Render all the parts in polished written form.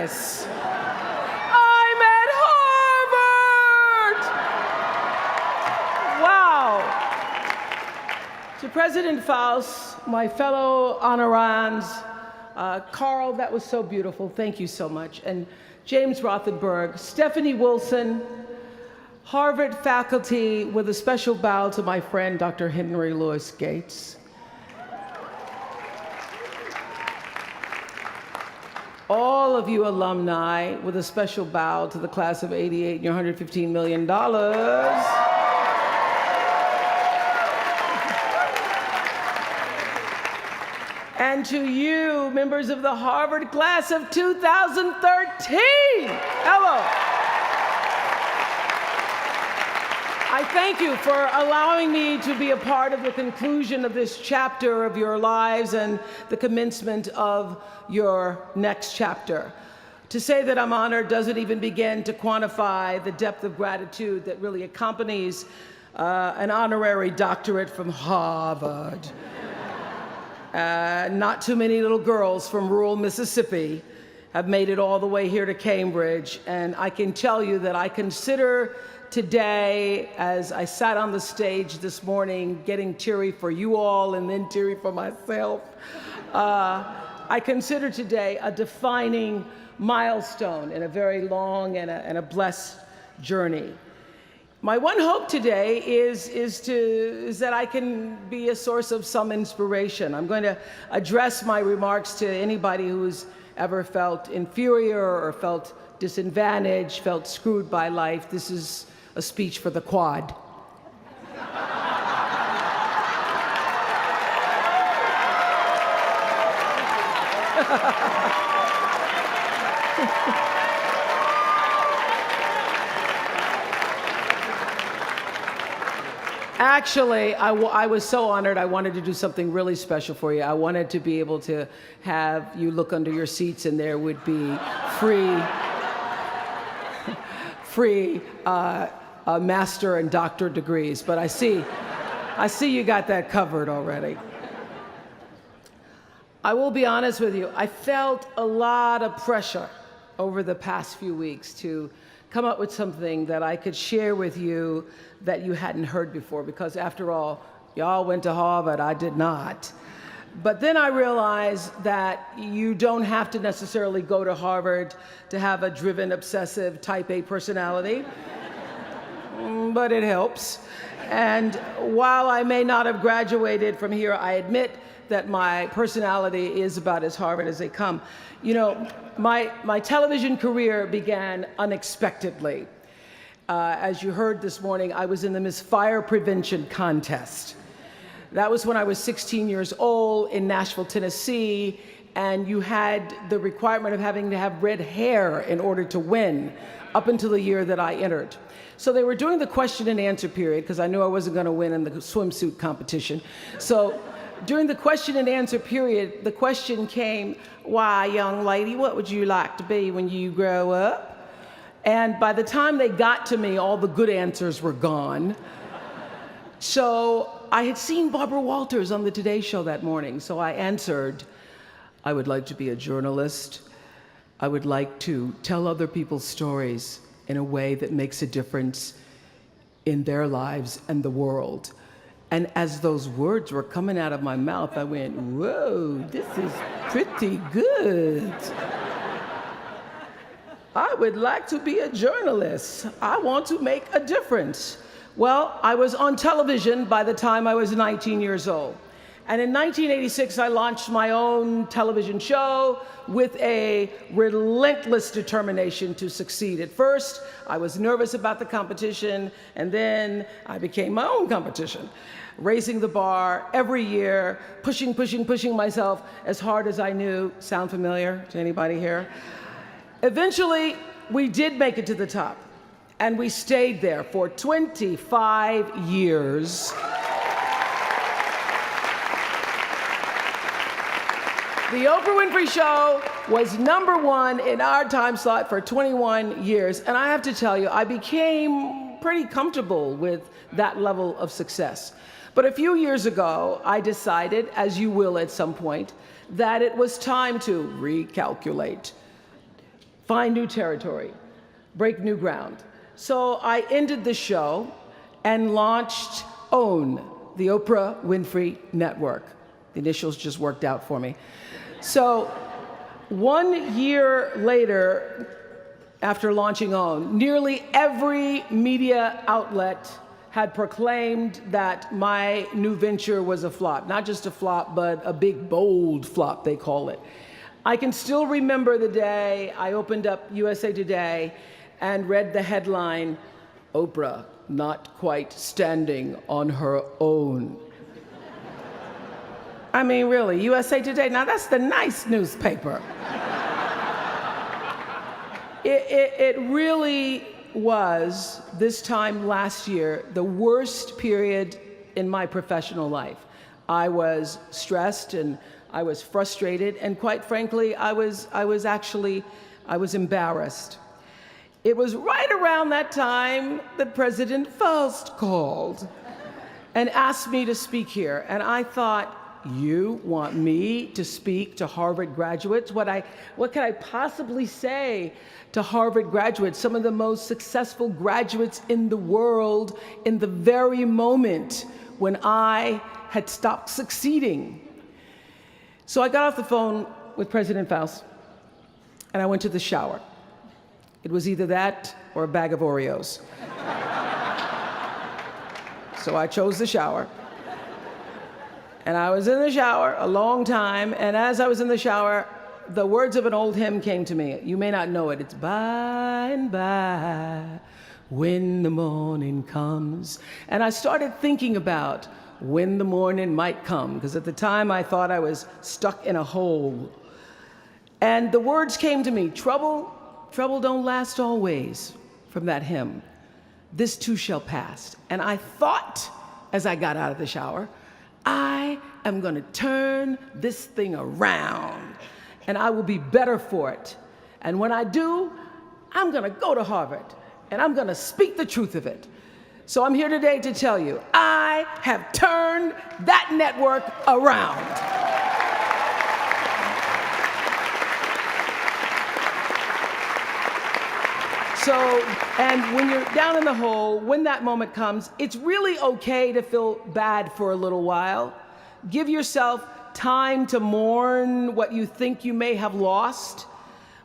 goodness. I'm at Harvard! Wow. To President Faust, my fellow honorands, Carl, that was so beautiful. Thank you so much. And James Rothenberg, Stephanie Wilson, Harvard faculty, with a special bow to my friend, Dr. Henry Louis Gates. All of you alumni, with a special bow to the class of '88 and your $115 million. And to you, members of the Harvard class of 2013, hello. I thank you for allowing me to be a part of the conclusion of this chapter of your lives and the commencement of your next chapter. To say that I'm honored doesn't even begin to quantify the depth of gratitude that really accompanies an honorary doctorate from Harvard. Not too many little girls from rural Mississippi have made it all the way here to Cambridge, and I can tell you that I consider today, as I sat on the stage this morning, getting teary for you all and then teary for myself, I consider today a defining milestone in a very long and a blessed journey. My one hope today is that I can be a source of some inspiration. I'm going to address my remarks to anybody who's ever felt inferior or felt disadvantaged, felt screwed by life. This is a speech for the quad. Actually, I was so honored. I wanted to do something really special for you. I wanted to be able to have you look under your seats and there would be free master and doctor degrees. But I see you got that covered already. I will be honest with you. I felt a lot of pressure over the past few weeks to come up with something that I could share with you that you hadn't heard before, because after all, y'all went to Harvard, I did not. But then I realized that you don't have to necessarily go to Harvard to have a driven, obsessive, type A personality, but it helps. And while I may not have graduated from here, I admit that my personality is about as Harvard as they come. You know, my television career began unexpectedly. As you heard this morning, I was in the Miss Fire Prevention contest. That was when I was 16 years old in Nashville, Tennessee, and you had the requirement of having to have red hair in order to win up until the year that I entered. So they were doing the question and answer period, because I knew I wasn't going to win in the swimsuit competition. So during the question and answer period, the question came, "Why, young lady, what would you like to be when you grow up?" And by the time they got to me, all the good answers were gone. So I had seen Barbara Walters on the Today Show that morning, so I answered, "I would like to be a journalist. I would like to tell other people's stories in a way that makes a difference in their lives and the world." And as those words were coming out of my mouth, I went, "Whoa, this is pretty good. I would like to be a journalist. I want to make a difference." Well, I was on television by the time I was 19 years old. And in 1986, I launched my own television show with a relentless determination to succeed. At first, I was nervous about the competition, and then I became my own competition, raising the bar every year, pushing myself as hard as I knew. Sound familiar to anybody here? Eventually, we did make it to the top, and we stayed there for 25 years. The Oprah Winfrey Show was #1 in our time slot for 21 years, and I have to tell you, I became pretty comfortable with that level of success. But a few years ago, I decided, as you will at some point, that it was time to recalculate. find new territory, break new ground. So I ended the show and launched OWN, the Oprah Winfrey Network. The initials just worked out for me. So 1 year later, after launching OWN, nearly every media outlet had proclaimed that my new venture was a flop. Not just a flop, but a big, bold flop, they call it. I can still remember the day I opened up USA Today and read the headline, "Oprah not quite standing on her own." I mean, really, USA Today, now that's the nice newspaper. It really was, this time last year, the worst period in my professional life. I was stressed and I was frustrated, and quite frankly, I was embarrassed. It was right around that time that President Faust called and asked me to speak here, and I thought, you want me to speak to Harvard graduates? What could I possibly say to Harvard graduates, some of the most successful graduates in the world, in the very moment when I had stopped succeeding? So I got off the phone with President Faust, and I went to the shower. It was either that or a bag of Oreos. So I chose the shower. And I was in the shower a long time, and as I was in the shower, the words of an old hymn came to me. You may not know it. It's by and by, when the morning comes. And I started thinking about when the morning might come, because at the time I thought I was stuck in a hole. And the words came to me, trouble don't last always, from that hymn. This too shall pass. And I thought, as I got out of the shower, I am going to turn this thing around, and I will be better for it. And when I do, I'm going to go to Harvard, and I'm going to speak the truth of it. So I'm here today to tell you, I have turned that network around. So, and when you're down in the hole, when that moment comes, it's really okay to feel bad for a little while. Give yourself time to mourn what you think you may have lost.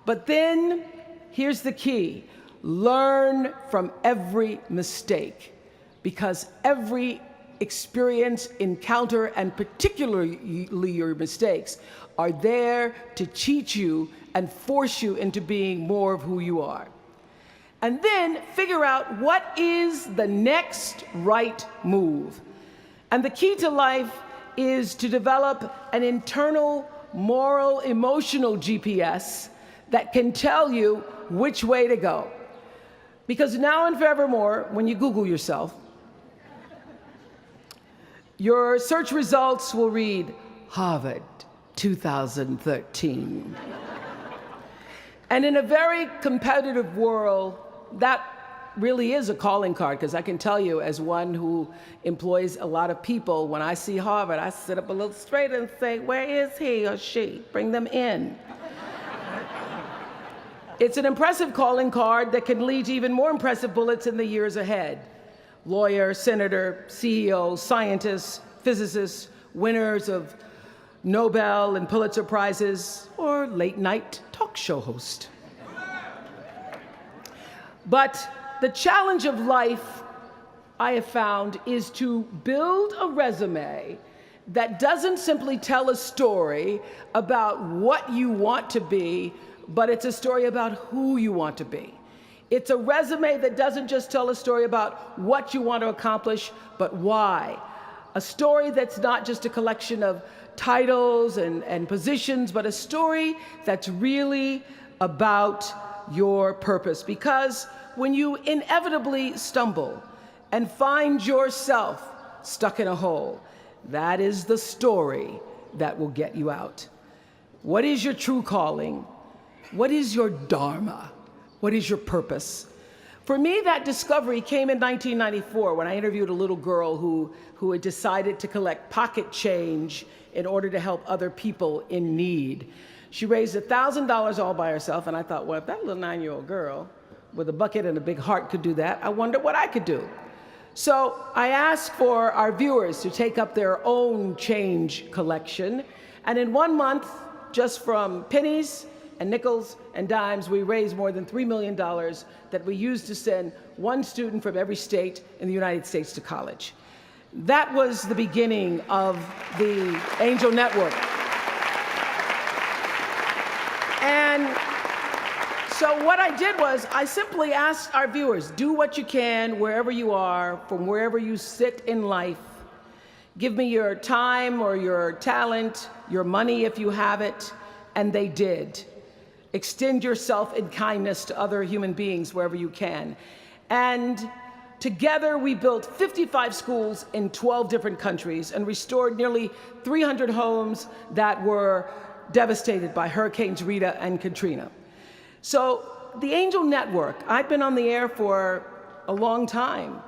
But then, here's the key. Learn from every mistake, because every experience, encounter, and particularly your mistakes, are there to teach you and force you into being more of who you are. And then figure out what is the next right move. And the key to life is to develop an internal, moral, emotional GPS that can tell you which way to go. Because now and forevermore, when you Google yourself, your search results will read, Harvard 2013. And in a very competitive world, that really is a calling card, because I can tell you, as one who employs a lot of people, when I see Harvard, I sit up a little straighter and say, where is he or she? Bring them in. It's an impressive calling card that can lead to even more impressive bullets in the years ahead. Lawyer, senator, CEO, scientists, physicists, winners of Nobel and Pulitzer Prizes, or late-night talk show host. But the challenge of life, I have found, is to build a resume that doesn't simply tell a story about what you want to be, but it's a story about who you want to be. It's a resume that doesn't just tell a story about what you want to accomplish, but why. A story that's not just a collection of titles and positions, but a story that's really about your purpose. Because when you inevitably stumble and find yourself stuck in a hole, that is the story that will get you out. What is your true calling? What is your dharma? What is your purpose? For me, that discovery came in 1994 when I interviewed a little girl who had decided to collect pocket change in order to help other people in need. She raised $1,000 all by herself, and I thought, well, if that little 9-year-old girl with a bucket and a big heart could do that, I wonder what I could do. So I asked for our viewers to take up their own change collection, and in 1 month, just from pennies and nickels and dimes, we raised more than $3 million that we used to send one student from every state in the United States to college. That was the beginning of the Angel Network. And so what I did was I simply asked our viewers, do what you can wherever you are, from wherever you sit in life. Give me your time or your talent, your money if you have it, and they did. Extend yourself in kindness to other human beings wherever you can. And together we built 55 schools in 12 different countries and restored nearly 300 homes that were devastated by Hurricanes Rita and Katrina. So the Angel Network, I've been on the air for a long time,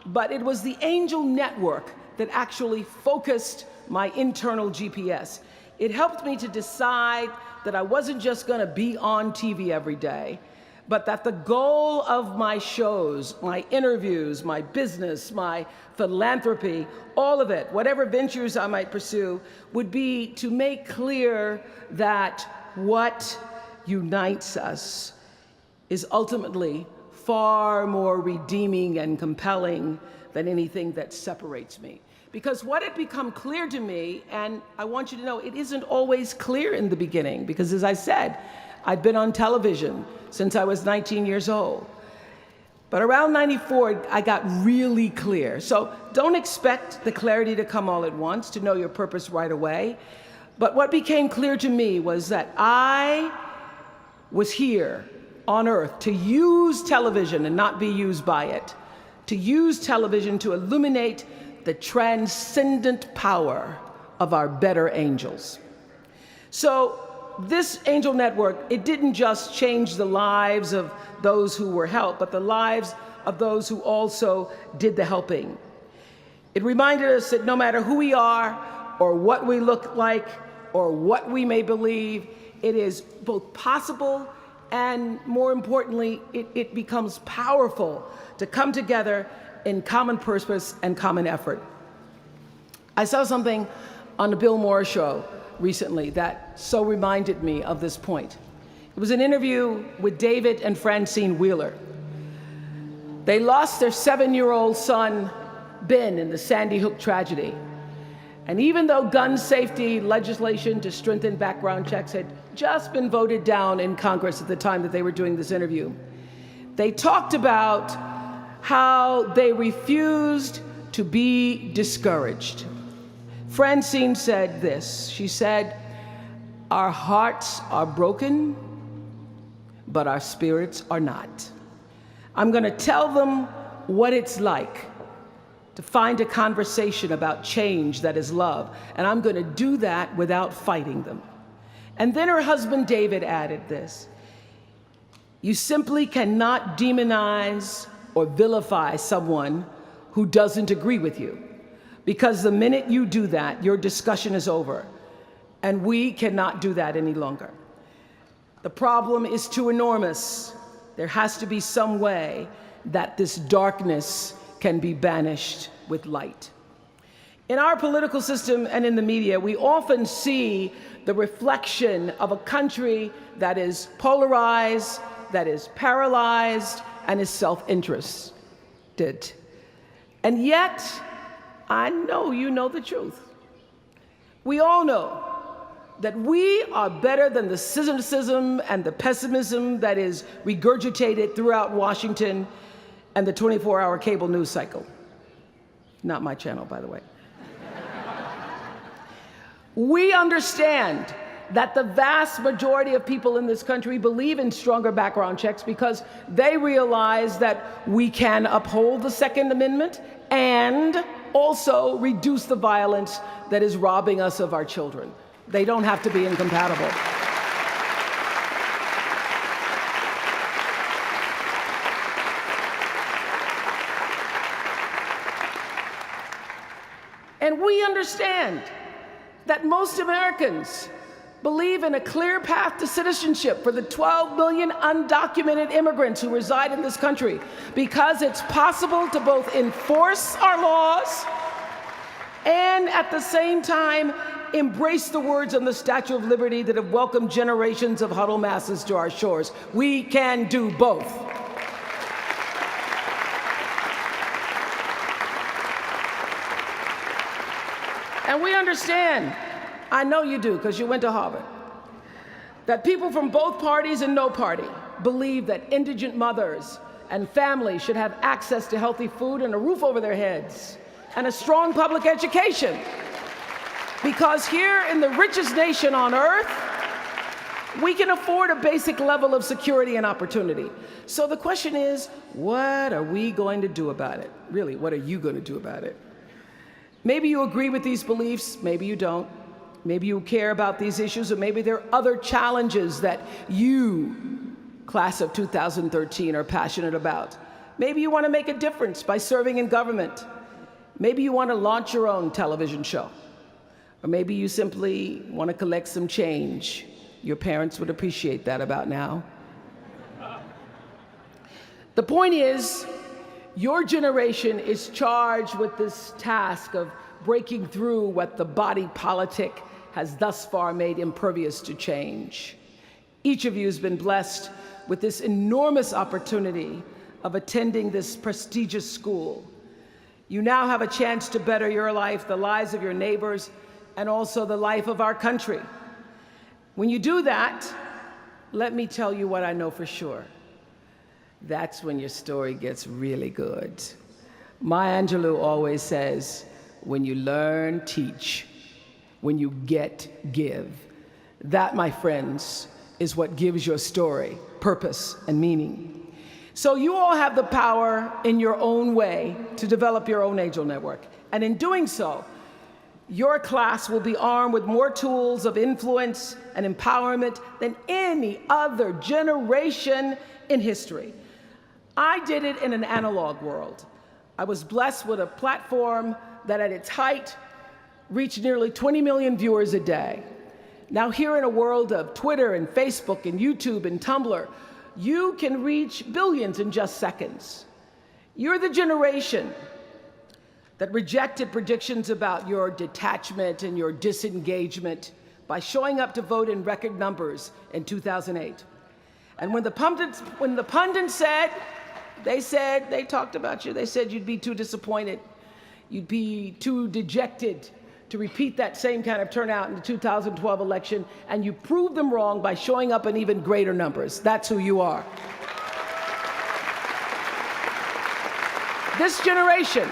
but it was the Angel Network that actually focused my internal GPS. It helped me to decide that I wasn't just going to be on TV every day, but that the goal of my shows, my interviews, my business, my philanthropy, all of it, whatever ventures I might pursue, would be to make clear that what unites us is ultimately far more redeeming and compelling than anything that separates me. Because what had become clear to me, and I want you to know, it isn't always clear in the beginning, because as I said, I'd been on television since I was 19 years old. But around 94, I got really clear. So don't expect the clarity to come all at once, to know your purpose right away. But what became clear to me was that I was here on earth to use television and not be used by it, to use television to illuminate the transcendent power of our better angels. So this Angel Network, it didn't just change the lives of those who were helped, but the lives of those who also did the helping. It reminded us that no matter who we are, or what we look like, or what we may believe, it is both possible and, more importantly, it becomes powerful to come together in common purpose and common effort. I saw something on the Bill Maher show recently that so reminded me of this point. It was an interview with David and Francine Wheeler. They lost their 7-year-old son, Ben, in the Sandy Hook tragedy. And even though gun safety legislation to strengthen background checks had just been voted down in Congress at the time that they were doing this interview, they talked about how they refused to be discouraged. Francine said this. She said, "Our hearts are broken, but our spirits are not. I'm going to tell them what it's like to find a conversation about change that is love, and I'm going to do that without fighting them." And then her husband David added this: "You simply cannot demonize or vilify someone who doesn't agree with you, because the minute you do that, your discussion is over, and we cannot do that any longer. The problem is too enormous. There has to be some way that this darkness can be banished with light." In our political system and in the media, we often see the reflection of a country that is polarized, that is paralyzed, and is self-interested. And yet, I know you know the truth. We all know that we are better than the cynicism and the pessimism that is regurgitated throughout Washington and the 24-hour cable news cycle. Not my channel, by the way. We understand that the vast majority of people in this country believe in stronger background checks because they realize that we can uphold the Second Amendment and also reduce the violence that is robbing us of our children. They don't have to be incompatible. And we understand that most Americans believe in a clear path to citizenship for the 12 million undocumented immigrants who reside in this country, because it's possible to both enforce our laws and at the same time embrace the words on the Statue of Liberty that have welcomed generations of huddled masses to our shores. We can do both. And we understand, I know you do because you went to Harvard, that people from both parties and no party believe that indigent mothers and families should have access to healthy food and a roof over their heads and a strong public education. Because here in the richest nation on earth, we can afford a basic level of security and opportunity. So the question is, what are we going to do about it? Really, what are you going to do about it? Maybe you agree with these beliefs, maybe you don't. Maybe you care about these issues, or maybe there are other challenges that you, class of 2013, are passionate about. Maybe you want to make a difference by serving in government. Maybe you want to launch your own television show. Or maybe you simply want to collect some change. Your parents would appreciate that about now. The point is, your generation is charged with this task of breaking through what the body politic has thus far made impervious to change. Each of you has been blessed with this enormous opportunity of attending this prestigious school. You now have a chance to better your life, the lives of your neighbors, and also the life of our country. When you do that, let me tell you what I know for sure. That's when your story gets really good. Maya Angelou always says, when you learn, teach. When you get, give. That, my friends, is what gives your story purpose and meaning. So you all have the power in your own way to develop your own angel network. And in doing so, your class will be armed with more tools of influence and empowerment than any other generation in history. I did it in an analog world. I was blessed with a platform that at its height reached nearly 20 million viewers a day. Now here in a world of Twitter and Facebook and YouTube and Tumblr, you can reach billions in just seconds. You're the generation that rejected predictions about your detachment and your disengagement by showing up to vote in record numbers in 2008. And when the pundits said, they talked about you, they said you'd be too disappointed, you'd be too dejected to repeat that same kind of turnout in the 2012 election, and you proved them wrong by showing up in even greater numbers. That's who you are. This generation,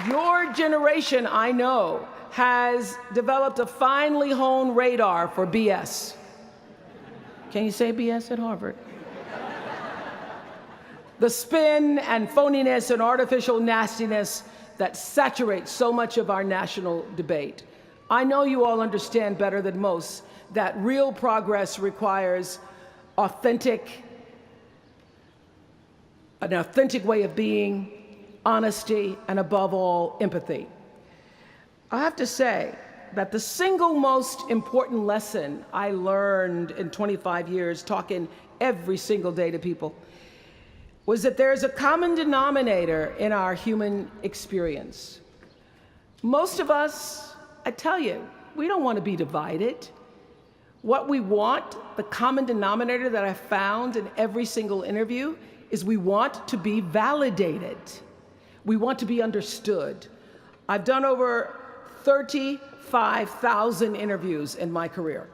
your generation, I know, has developed a finely honed radar for BS. Can you say BS at Harvard? The spin and phoniness and artificial nastiness that saturates so much of our national debate. I know you all understand better than most that real progress requires an authentic way of being, honesty, and above all, empathy. I have to say that the single most important lesson I learned in 25 years talking every single day to people was that there's a common denominator in our human experience. Most of us, I tell you, we don't want to be divided. What we want, the common denominator that I found in every single interview, is we want to be validated. We want to be understood. I've done over 35,000 interviews in my career.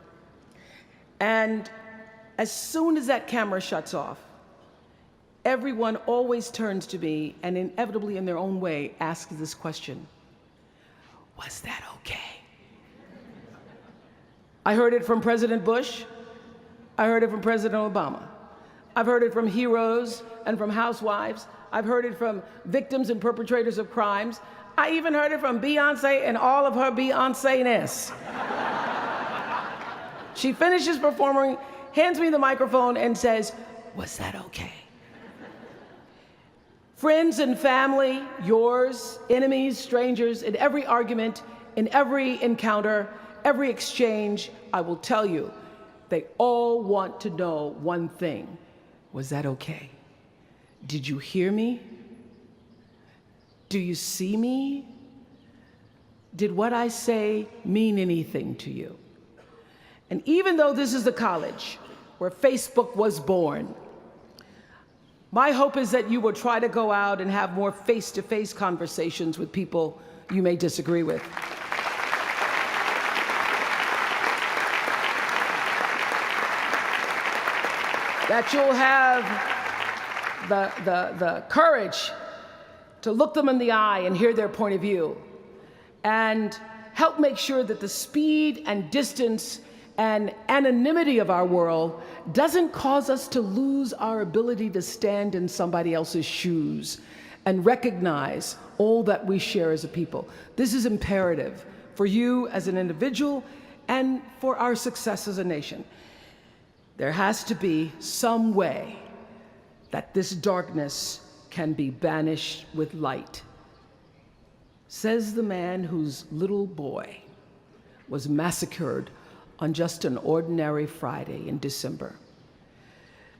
And as soon as that camera shuts off, everyone always turns to me and inevitably in their own way asks this question: was that okay? I heard it from President Bush. I heard it from President Obama. I've heard it from heroes and from housewives. I've heard it from victims and perpetrators of crimes. I even heard it from Beyonce and all of her Beyonce-ness. She finishes performing, hands me the microphone and says, was that okay? Friends and family, yours, enemies, strangers, in every argument, in every encounter, every exchange, I will tell you, they all want to know one thing. Was that okay? Did you hear me? Do you see me? Did what I say mean anything to you? And even though this is the college where Facebook was born, my hope is that you will try to go out and have more face-to-face conversations with people you may disagree with. That you'll have the courage to look them in the eye and hear their point of view, and help make sure that the speed and distance and anonymity of our world doesn't cause us to lose our ability to stand in somebody else's shoes and recognize all that we share as a people. This is imperative for you as an individual and for our success as a nation. There has to be some way that this darkness can be banished with light. Says the man whose little boy was massacred on just an ordinary Friday in December.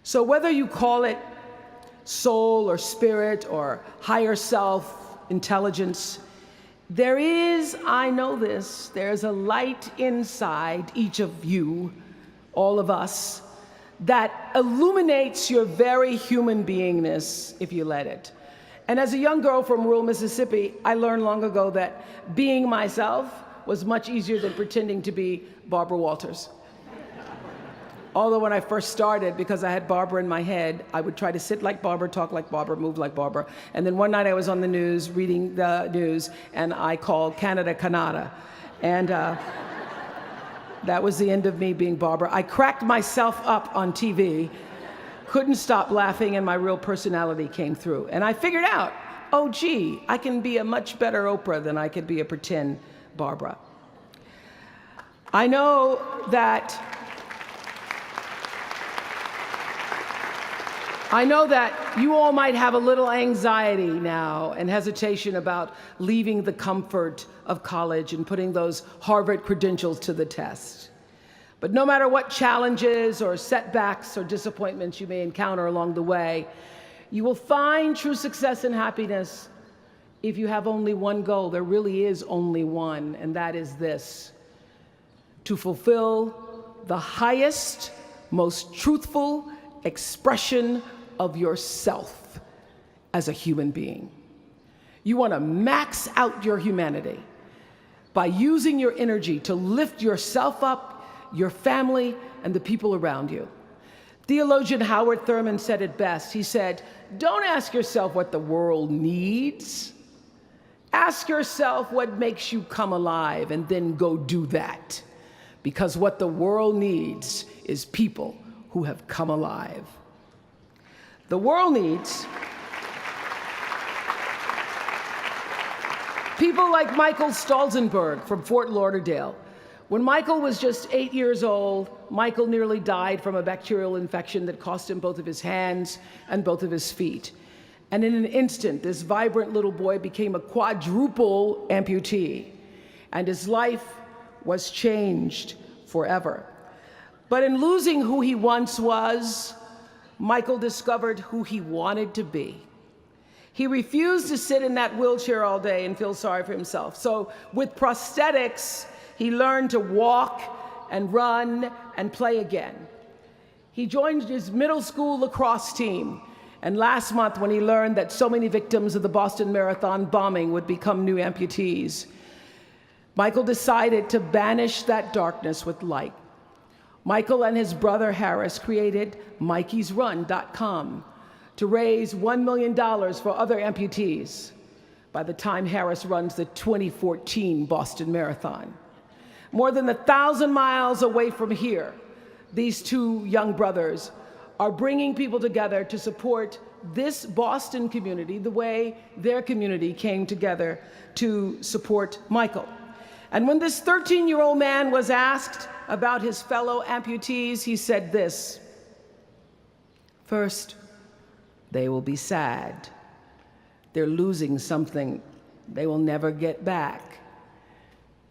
So whether you call it soul or spirit or higher self, intelligence, there is, I know this, there's a light inside each of you, all of us, that illuminates your very human beingness if you let it. And as a young girl from rural Mississippi, I learned long ago that being myself was much easier than pretending to be Barbara Walters. Although when I first started, because I had Barbara in my head, I would try to sit like Barbara, talk like Barbara, move like Barbara. And then one night I was on the news, reading the news, and I called Canada Canada. And that was the end of me being Barbara. I cracked myself up on TV, couldn't stop laughing, and my real personality came through. And I figured out, oh gee, I can be a much better Oprah than I could be a pretend Barbara. I know that you all might have a little anxiety now and hesitation about leaving the comfort of college and putting those Harvard credentials to the test. But no matter what challenges or setbacks or disappointments you may encounter along the way, you will find true success and happiness if you have only one goal. There really is only one, and that is this: to fulfill the highest, most truthful expression of yourself as a human being. You want to max out your humanity by using your energy to lift yourself up, your family, and the people around you. Theologian Howard Thurman said it best. He said, "Don't ask yourself what the world needs. Ask yourself what makes you come alive, and then go do that. Because what the world needs is people who have come alive." The world needs people like Michael Stolzenberg from Fort Lauderdale. When Michael was just 8 years old, Michael nearly died from a bacterial infection that cost him both of his hands and both of his feet. And in an instant, this vibrant little boy became a quadruple amputee, and his life was changed forever. But in losing who he once was, Michael discovered who he wanted to be. He refused to sit in that wheelchair all day and feel sorry for himself. So with prosthetics, he learned to walk and run and play again. He joined his middle school lacrosse team. And last month, when he learned that so many victims of the Boston Marathon bombing would become new amputees, Michael decided to banish that darkness with light. Michael and his brother Harris created MikeysRun.com to raise $1 million for other amputees by the time Harris runs the 2014 Boston Marathon. More than 1,000 miles away from here, these two young brothers are bringing people together to support this Boston community the way their community came together to support Michael. And when this 13-year-old man was asked about his fellow amputees, he said this: "First, they will be sad. They're losing something they will never get back,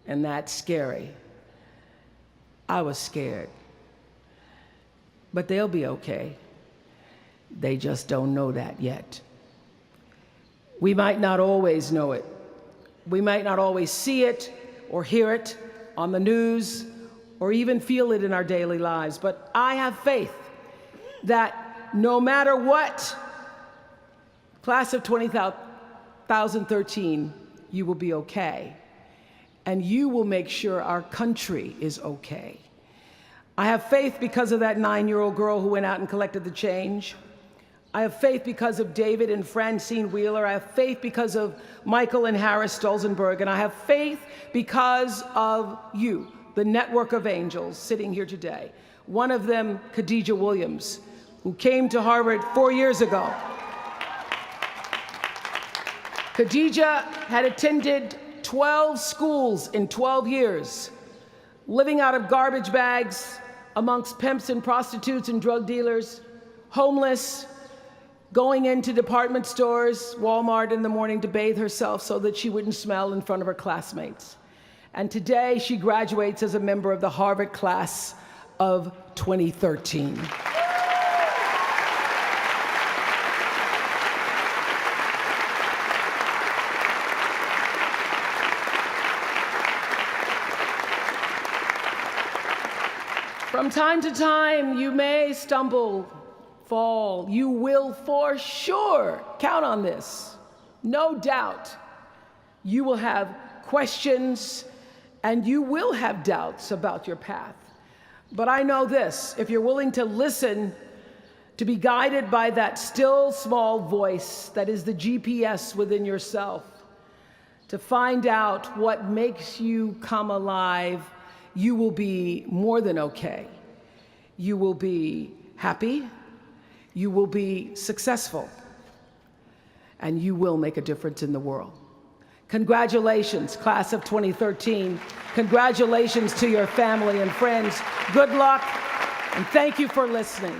and that's scary. I was scared. But they'll be okay. They just don't know that yet. We might not always know it. We might not always see it or hear it on the news or even feel it in our daily lives. But I have faith that no matter what, class of 2013, you will be okay. And you will make sure our country is okay. I have faith because of that 9-year-old girl who went out and collected the change. I have faith because of David and Francine Wheeler. I have faith because of Michael and Harris Stolzenberg. And I have faith because of you, the network of angels sitting here today. One of them, Khadijah Williams, who came to Harvard 4 years ago. Khadijah had attended 12 schools in 12 years, living out of garbage bags amongst pimps and prostitutes and drug dealers, homeless, going into department stores, Walmart in the morning to bathe herself so that she wouldn't smell in front of her classmates. And today she graduates as a member of the Harvard class of 2013. From time to time, you may stumble, fall. You will for sure count on this. No doubt. You will have questions and you will have doubts about your path. But I know this, if you're willing to listen, to be guided by that still small voice that is the GPS within yourself, to find out what makes you come alive, you will be more than okay. You will be happy, you will be successful, and you will make a difference in the world. Congratulations, class of 2013. Congratulations to your family and friends. Good luck, and thank you for listening.